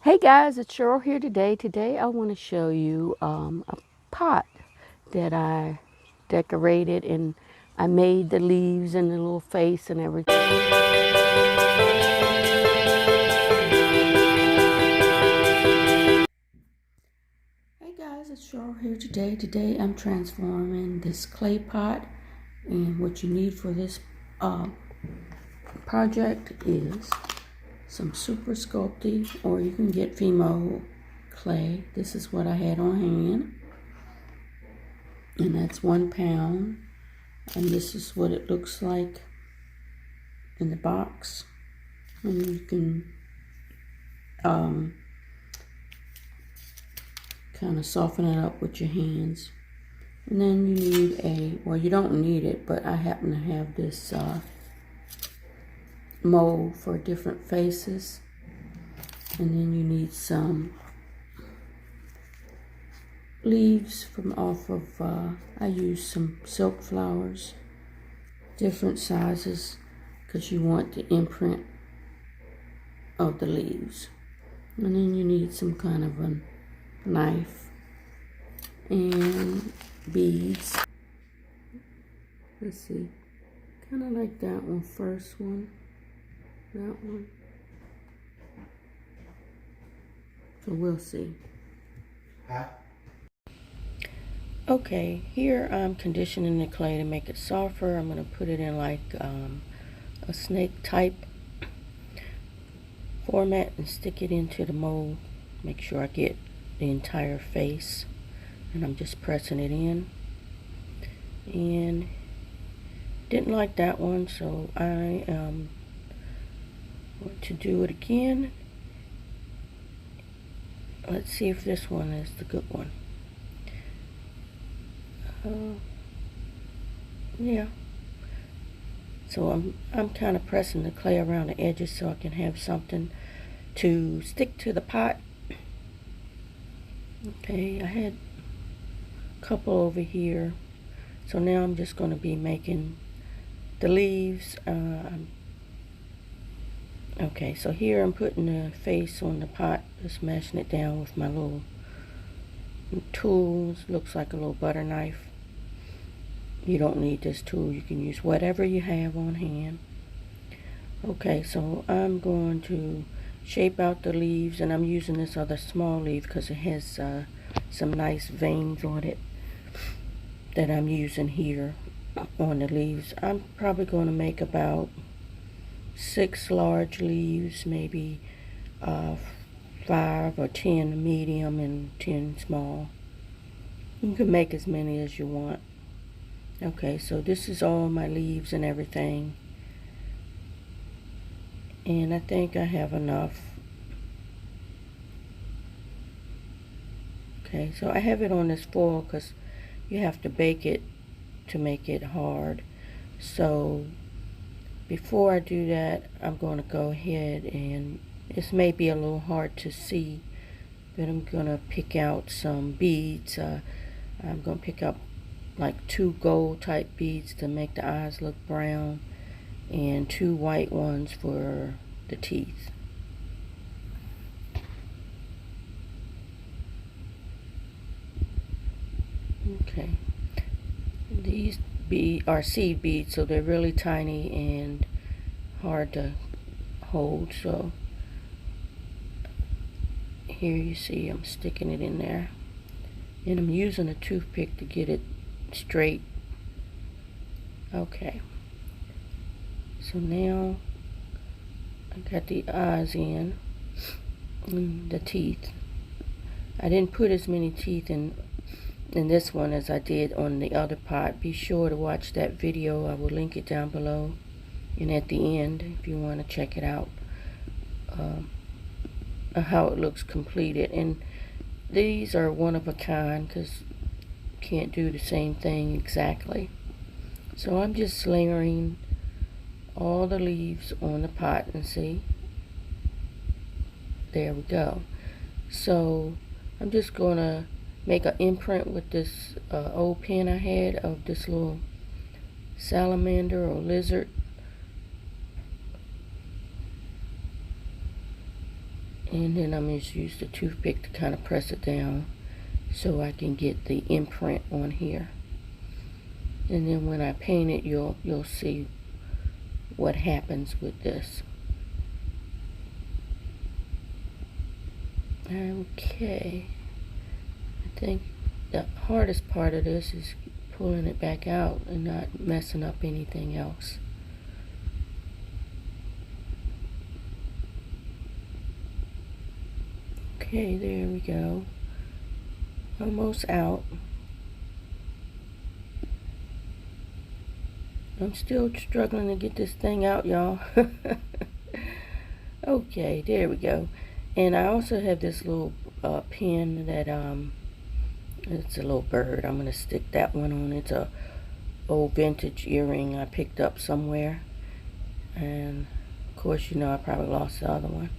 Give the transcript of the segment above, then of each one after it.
Hey guys, it's Cheryl here today. Today I want to show you a pot that I decorated, and I made the leaves and the little face and everything. Hey guys, it's Cheryl here today. Today I'm transforming this clay pot, and what you need for this project is some super sculpey, or you can get Fimo clay. This is what I had on hand, and that's 1 pound. And this is what it looks like in the box. And you can kind of soften it up with your hands. And then you need well, you don't need it, but I happen to have this mold for different faces. And then you need some leaves from off of, I used some silk flowers, different sizes, because you want the imprint of the leaves. And then you need some kind of a knife and beads. Let's see, kind of like that one, first one, that one. So we'll see. Okay, here I'm conditioning the clay to make it softer. I'm going to put it in like a snake type format and stick it into the mold. Make sure I get the entire face, and I'm just pressing it in. And didn't like that one, so I am going to do it again. Let's see if this one is the good one. Yeah. So I'm kind of pressing the clay around the edges so I can have something to stick to the pot. Okay, I had a couple over here. So now I'm just going to be making the leaves. Okay, so here I'm putting the face on the pot, just mashing it down with my little tools. Looks like a little butter knife. You don't need this tool. You can use whatever you have on hand. Okay, so I'm going to shape out the leaves, and I'm using this other small leaf because it has some nice veins on it that I'm using here on the leaves. I'm probably going to make about 6 large leaves, maybe 5 or 10 medium and 10 small. You can make as many as you want. Okay, so this is all my leaves and everything, and I think I have enough. Okay, so I have it on this foil because you have to bake it to make it hard. So before I do that, I'm going to go ahead, and this may be a little hard to see, but I'm going to pick out some beads. I'm going to pick up like 2 gold type beads to make the eyes look brown, and 2 white ones for the teeth. Okay, these are seed beads, so they're really tiny and hard to hold. So here you see I'm sticking it in there, and I'm using a toothpick to get it straight. Okay, so now I got the eyes in and the teeth. I didn't put as many teeth in this one as I did on the other pot. Be sure to watch that video. I will link it down below and at the end if you want to check it out, how it looks completed. And these are one of a kind because can't do the same thing exactly. So I'm just layering all the leaves on the pot, and see, there we go. So I'm just gonna make an imprint with this old pen I had of this little salamander or lizard, And then I'm just use the toothpick to kind of press it down so I can get the imprint on here. And then when I paint it, you'll see what happens with this. Okay, I think the hardest part of this is pulling it back out and not messing up anything else. Okay, there we go. Almost out. I'm still struggling to get this thing out, y'all. Okay, there we go. And I also have this little pin that it's a little bird. I'm gonna stick that one on. It's a old vintage earring I picked up somewhere, and of course, you know, I probably lost the other one.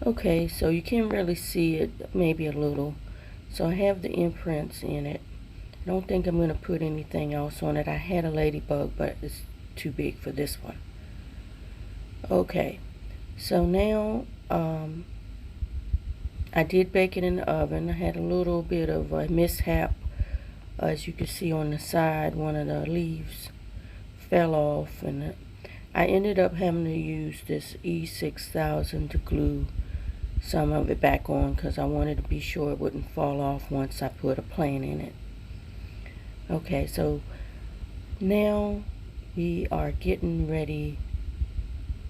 Okay, so you can really see it, maybe a little. So I have the imprints in it. I don't think I'm gonna put anything else on it. I had a ladybug, but it's too big for this one. Okay, so now I did bake it in the oven. I had a little bit of a mishap. As you can see on the side, one of the leaves fell off, and I ended up having to use this E6000 to glue some of it back on because I wanted to be sure it wouldn't fall off once I put a plant in it. Okay, so now we are getting ready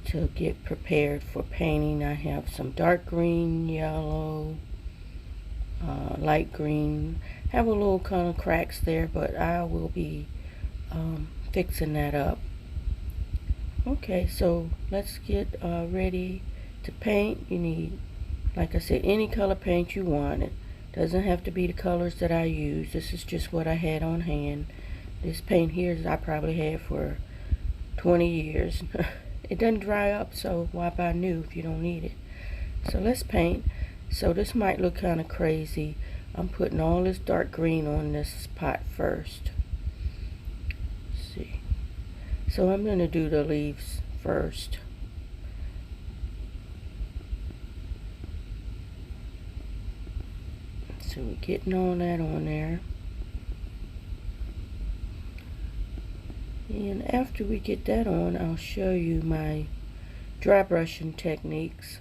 to get prepared for painting. I have some dark green, yellow, light green. Have a little kind of cracks there, but I will be fixing that up. Okay, so let's get ready to paint. You need, like I said, any color paint you want. It doesn't have to be the colors that I use. This is just what I had on hand. This paint here I probably had for 20 years. It doesn't dry up, so why buy new if you don't need it? So let's paint. So this might look kind of crazy. I'm putting all this dark green on this pot first. Let's see. So I'm going to do the leaves first. So we're getting all that on there. And after we get that on, I'll show you my dry brushing techniques.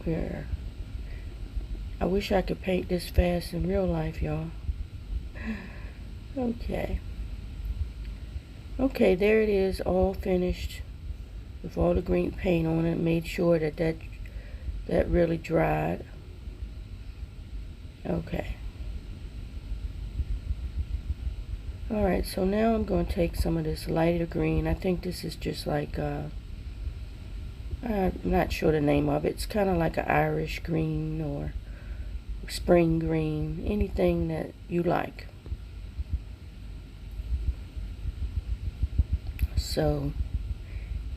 Where I wish I could paint this fast in real life, y'all. Okay. Okay, there it is, all finished with all the green paint on it. Made sure that really dried. Okay. Alright, so now I'm going to take some of this lighter green. I think this is just like, I'm not sure the name of it. It's kind of like an Irish green or spring green, anything that you like. So,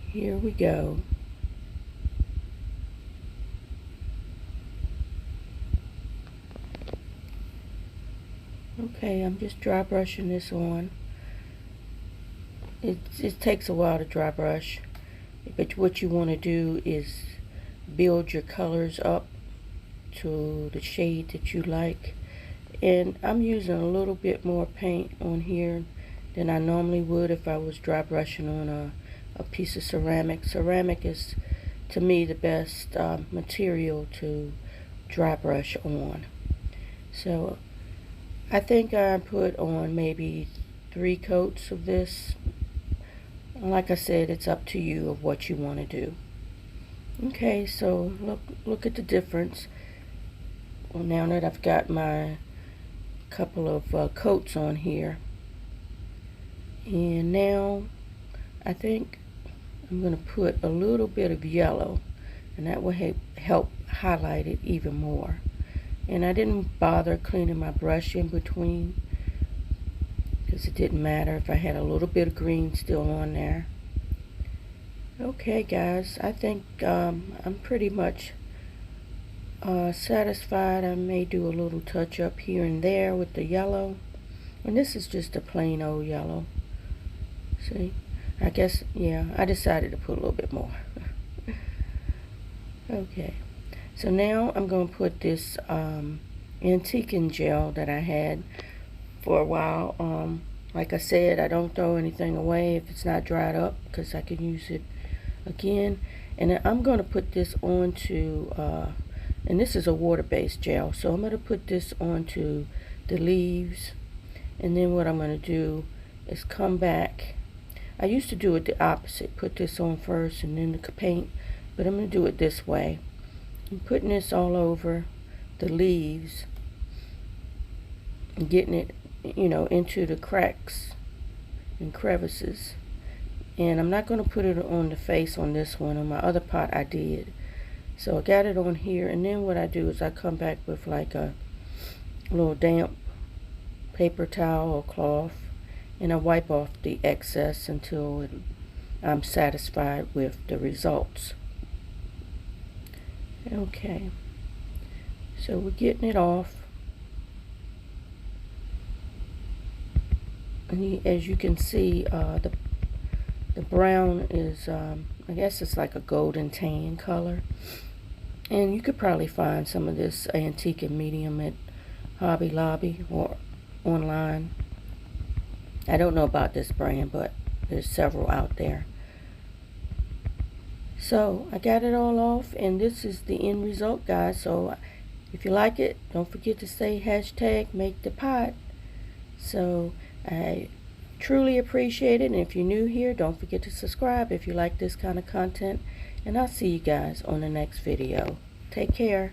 here we go. Okay, I'm just dry brushing this on. It takes a while to dry brush, but what you want to do is build your colors up to the shade that you like. And I'm using a little bit more paint on here than I normally would if I was dry brushing on a piece of ceramic. Ceramic is, to me, the best material to dry brush on. So I think I put on maybe 3 coats of this. Like I said, it's up to you of what you want to do. Okay, so look at the difference. Well, now that I've got my couple of coats on here, and now I think I'm going to put a little bit of yellow, and that will help highlight it even more. And I didn't bother cleaning my brush in between because it didn't matter if I had a little bit of green still on there. Okay guys, I think I'm pretty much satisfied. I may do a little touch up here and there with the yellow, and this is just a plain old yellow. See, I guess, yeah, I decided to put a little bit more. Okay, so now I'm going to put this antiquing gel that I had for a while. Like I said, I don't throw anything away if it's not dried up, because I can use it again. And then I'm going to put this onto, and this is a water-based gel, so I'm going to put this onto the leaves. And then what I'm going to do is come back. I used to do it the opposite, put this on first and then the paint, but I'm going to do it this way. I'm putting this all over the leaves and getting it, you know, into the cracks and crevices. And I'm not going to put it on the face on this one. On my other pot I did. So I got it on here, and then what I do is I come back with like a little damp paper towel or cloth, and I wipe off the excess until I'm satisfied with the results. Okay, so we're getting it off, and as you can see, the brown is I guess it's like a golden tan color, and you could probably find some of this antique and medium at Hobby Lobby or online. I don't know about this brand, but there's several out there. So I got it all off, and this is the end result, guys. So if you like it, don't forget to say hashtag makethepot. So I truly appreciate it, and if you're new here, don't forget to subscribe if you like this kind of content, and I'll see you guys on the next video. Take care.